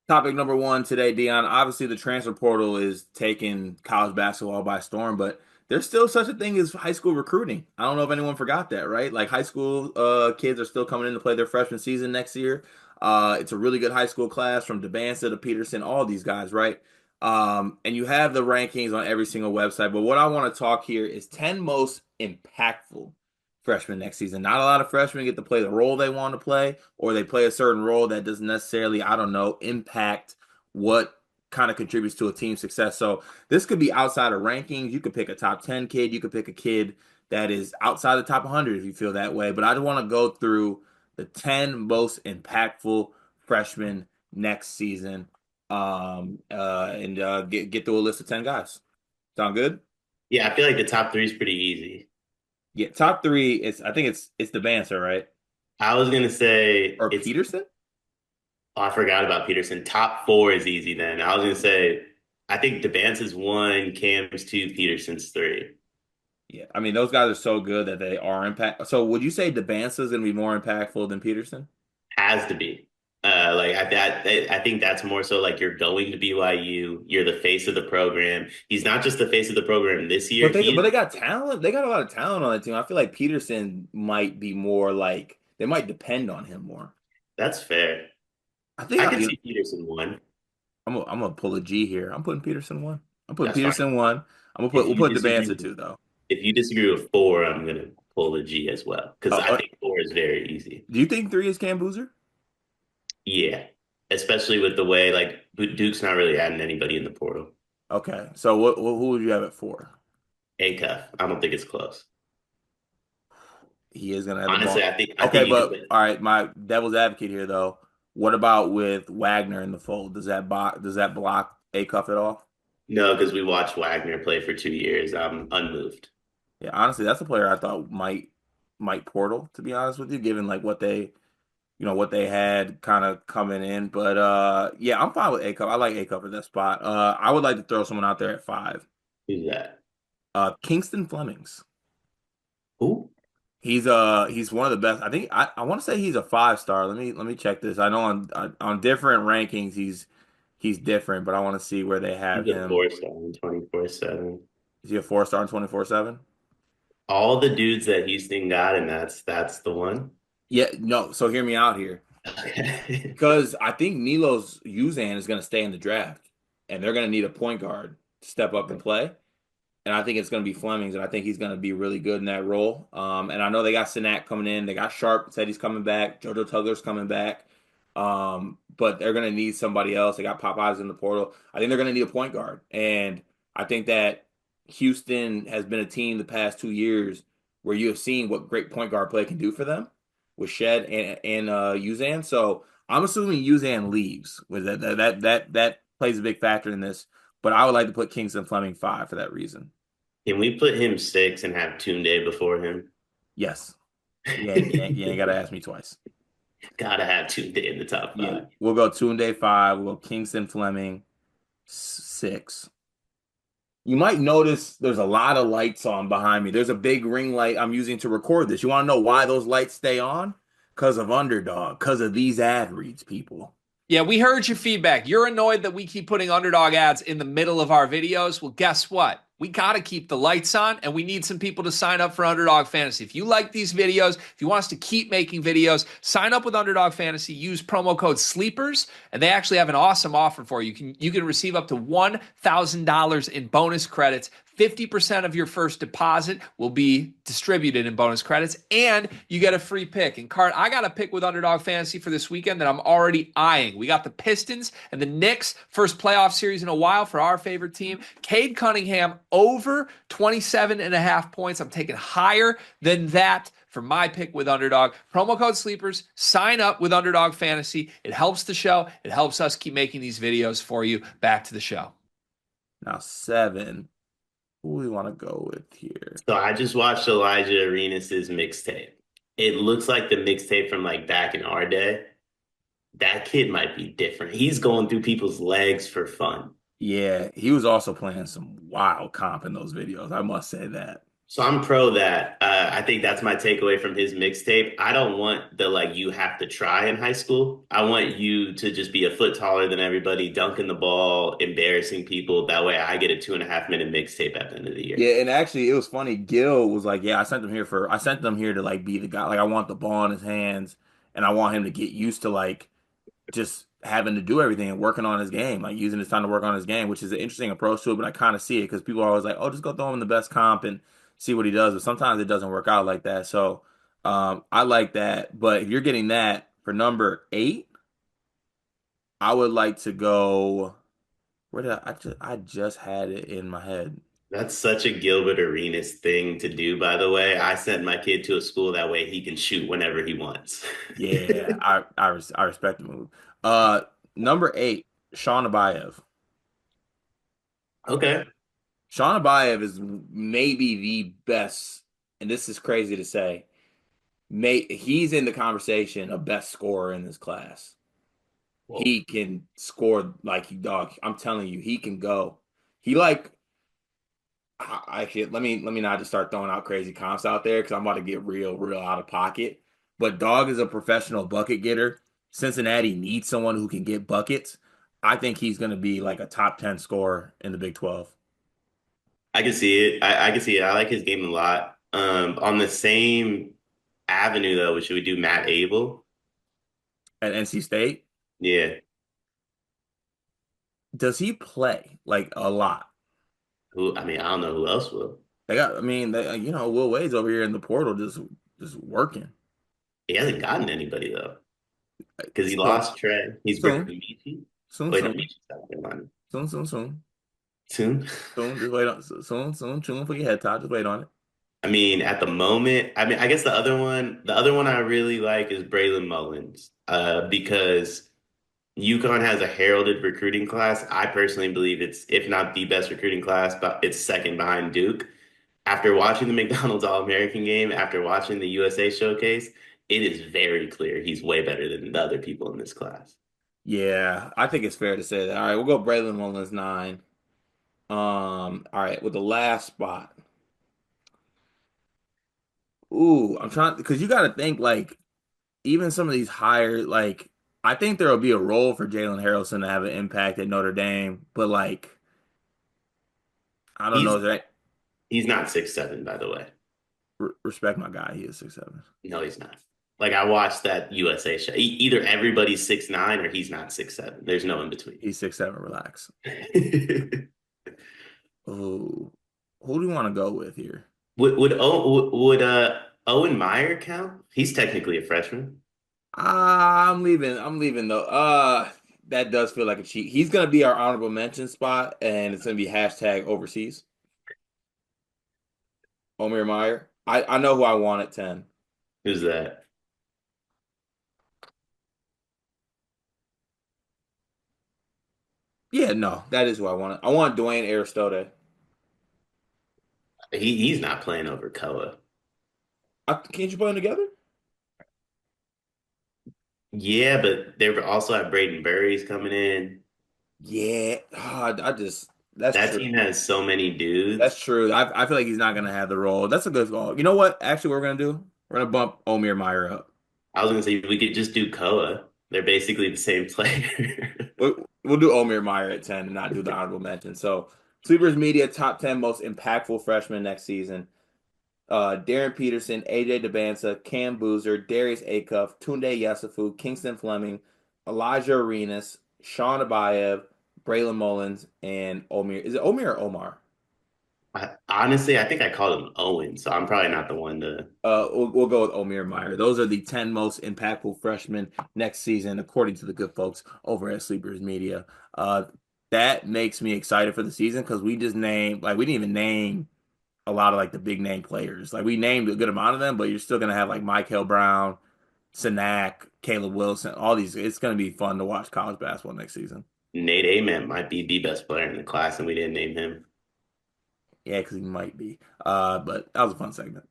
Topic number one today, Dion. Obviously, the transfer portal is taking college basketball by storm, but there's still such a thing as high school recruiting. I don't know if anyone forgot that, right? Like high school kids are still coming in to play their freshman season next year. It's a really good high school class from DeBanza to Peterson, all these guys, right? And you have the rankings on every single website. But what I want to talk here is 10 most impactful freshmen next season. Not a lot of freshmen get to play the role they want to play, or they play a certain role that doesn't necessarily, I don't know, impact what kind of contributes to a team's success. So this could be outside of rankings. You could pick a top 10 kid. You could pick a kid that is outside the top 100 if you feel that way. But I just want to go through the 10 most impactful freshmen next season and get through a list of 10 guys. Sound good? Yeah, I feel like the top three is pretty easy. Yeah, top three is I think it's the Banter, right? I was gonna say Or it's. Peterson? Oh, I forgot about Peterson. Top four is easy. Then I was gonna say I think Devance is one, Cam's two, Peterson's three. Yeah, I mean those guys are so good that they are impact. So would you say Debansa is going to be more impactful than Peterson? Has to be. Like I think that's more so like you're going to BYU. You're the face of the program. He's not just the face of the program this year. But He they got talent. They got a lot of talent on that team. I feel like Peterson might be more like they might depend on him more. That's fair. I think I could see Peterson one. I'm gonna pull a G here. I'm putting Peterson one. I'm putting That's fine. Peterson one. If We'll you put disagree Debansa with two though. if you disagree with four, I'm gonna pull the G as well because Uh, I uh, think four is very easy. do you think three is Cam Boozer? Yeah, especially with the way like Duke's not really adding anybody in the portal. Okay, so who would you have at four? A cuff. I don't think it's close. He is gonna have the Honestly, ball. I think Okay, you could but put all right, my devil's advocate here though. What about with Wagner in the fold? Does that block a cuff at all? no because we watched Wagner play for 2 years. I'm unmoved. Yeah, honestly, that's a player I thought might portal, to be honest with you, given like what they had kind of coming in. But yeah, I'm fine with A cup. I like A cup at that spot. I would like to throw someone out there at five. Who's that? Kingston Flemings. Who? He's one of the best. I think I want to say he's a 5 star. Let me check this. I know on different rankings he's different, but I want to see where they have He's a him. 4 star in 24/7. Is he a 4 star on 24/7? All the dudes that Houston got, and that's the one. Yeah, no. So hear me out here. Okay. Because I think Milos Uzan is going to stay in the draft, and they're going to need a point guard to step up and play. And I think it's going to be Flemings, and I think he's going to be really good in that role. And I know they got Sinak coming in. They got Sharp said he's coming back. JoJo Tugler's coming back. But they're going to need somebody else. They got Popeyes in the portal. I think they're going to need a point guard. And I think that Houston has been a team the past 2 years where you have seen what great point guard play can do for them with Shed and Uzan. So I'm assuming Uzan leaves. With that plays a big factor in this. But I would like to put Kingston Fleming five for that reason. Can we put him six and have Tunde before him? Yes. You ain't got to ask me twice. Gotta have Tunde in the top Yeah, five. we'll go Tunde five. We'll go Kingston Fleming six. You might notice there's a lot of lights on behind me. There's a big ring light I'm using to record this. You want to know why those lights stay on? Because of Underdog, because of these ad reads, people. Yeah, we heard your feedback. You're annoyed that we keep putting underdog ads in the middle of our videos. Well, guess what? We got to keep the lights on and we need some people to sign up for Underdog Fantasy. If you like these videos, if you want us to keep making videos, sign up with Underdog Fantasy, use promo code SLEEPERS, and they actually have an awesome offer for you. You can receive up to $1,000 in bonus credits. 50% of your first deposit will be distributed in bonus credits, and you get a free pick. And Cart, I got a pick with Underdog Fantasy for this weekend that I'm already eyeing. We got the Pistons and the Knicks, first playoff series in a while for our favorite team. Cade Cunningham over 27 and a half points. I'm taking higher than that for my pick with Underdog. Promo code SLEEPERS. Sign up with Underdog Fantasy. It helps the show. It helps us keep making these videos for you. Back to the show. Now seven. Who we want to go with here? So I just watched Elijah Arenas' mixtape. It looks like the mixtape from like back in our day. That kid might be different. He's going through people's legs for fun. Yeah, he was also playing some wild comp in those videos. I must say that. So I'm pro that. I think that's my takeaway from his mixtape. I don't want the like you have to try in high school. I want you to just be a foot taller than everybody, dunking the ball, embarrassing people. That way I get a 2.5 minute mixtape at the end of the year. Yeah, and actually, it was funny. Gil was like, "Yeah, I sent them here to like be the guy. Like, I want the ball in his hands, and I want him to get used to like just having to do everything and working on his game, like using his time to work on his game, which is an interesting approach to it. But I kind of see it because people are always like, "Oh, just go throw him in the best comp and see what he does." But sometimes it doesn't work out like that. So, I like that. But if you're getting that for number eight, I would like to go. Where did I just had it in my head. That's such a Gilbert Arenas thing to do, by the way. I sent my kid to a school that way he can shoot whenever he wants. Yeah, I respect the move. Uh, Number eight, Sean Abayev. Okay. Sean Abayev is maybe the best, and this is crazy to say. He's in the conversation of best scorer in this class. Well, He can score like he dog. I'm telling you, he can go. He like I should let me not just start throwing out crazy comps out there because I'm about to get real out of pocket. But dog is a professional bucket getter. Cincinnati needs someone who can get buckets. I think he's going to be like a top 10 scorer in the Big 12 I can see it. I can see it. I like his game a lot. On the same avenue though, should we do Matt Abel? at NC State. Yeah. Does he play like a lot? Who I mean, I don't know who else will. I mean, Will Wade's over here in the portal just working. He hasn't gotten anybody though. Because he Soon, lost Trey. He's bringing soon, Michi. soon, Wait, no, soon, Michi's South Carolina. soon. Soon. Soon, just wait on soon for your head top. Just wait on it. I mean, at the moment, I mean, I guess the other one I really like is Braylon Mullins, because UConn has a heralded recruiting class. I personally believe it's, if not the best recruiting class, but it's second behind Duke. After watching the McDonald's All-American game, after watching the USA showcase, it is very clear he's way better than the other people in this class. Yeah, I think it's fair to say that. All right, we'll go Braylon Mullins nine. All right, with the last spot. Ooh, I'm trying because you got to think like even some of these higher like I think there will be a role for Jalen Harrelson to have an impact at Notre Dame, but like I don't know. He's Is that he's not 6'7", by the way. respect my guy? He is 6'7". No, he's not. Like I watched that USA show. Either everybody's 6'9" or he's not 6'7". There's no in between. He's 6'7". Relax. Oh, who do you want to go with here? Would Owen Meyer count? He's technically a freshman. I'm leaving. I'm leaving though. That does feel like a cheat. He's gonna be our honorable mention spot, and it's gonna be hashtag overseas. Omir Meyer. I know who I want at 10. Who's that? Yeah, no, that is who I want. I want Dwayne Aristotle. He's not playing over Koa. Can't you put them together? Yeah, but they also have Braden Burries coming in. Yeah. That's That true. team has so many That's dudes. true. I feel like he's not gonna have the role. That's a good call. You know what? Actually, what we're gonna do? We're gonna bump Omir Meyer up. I was gonna say we could just do Koa. They're basically the same player. We'll do Omir Meyer at 10 and not do the honorable mention. So, Sleepers Media top 10 most impactful freshmen next season. Darren Peterson, AJ DeBansa, Cam Boozer, Darius Acuff, Tunde Yesufu, Kingston Fleming, Elijah Arenas, Sean Abayev, Braylon Mullins, and Omir. Is it Omir or Omar? Honestly, I think I called him Owen, so I'm probably not the one to. We'll go with Omir Meyer. Those are the 10 most impactful freshmen next season, according to the good folks over at Sleepers Media. Uh, that makes me excited for the season because we just named, like, we didn't even name a lot of like the big name players. Like we named a good amount of them, but you're still gonna have like Michael Brown, Sanak, Caleb Wilson, all these. It's gonna be fun to watch college basketball next season. Nate Ament might be the best player in the class, and we didn't name him. Yeah, because he might be. But that was a fun segment.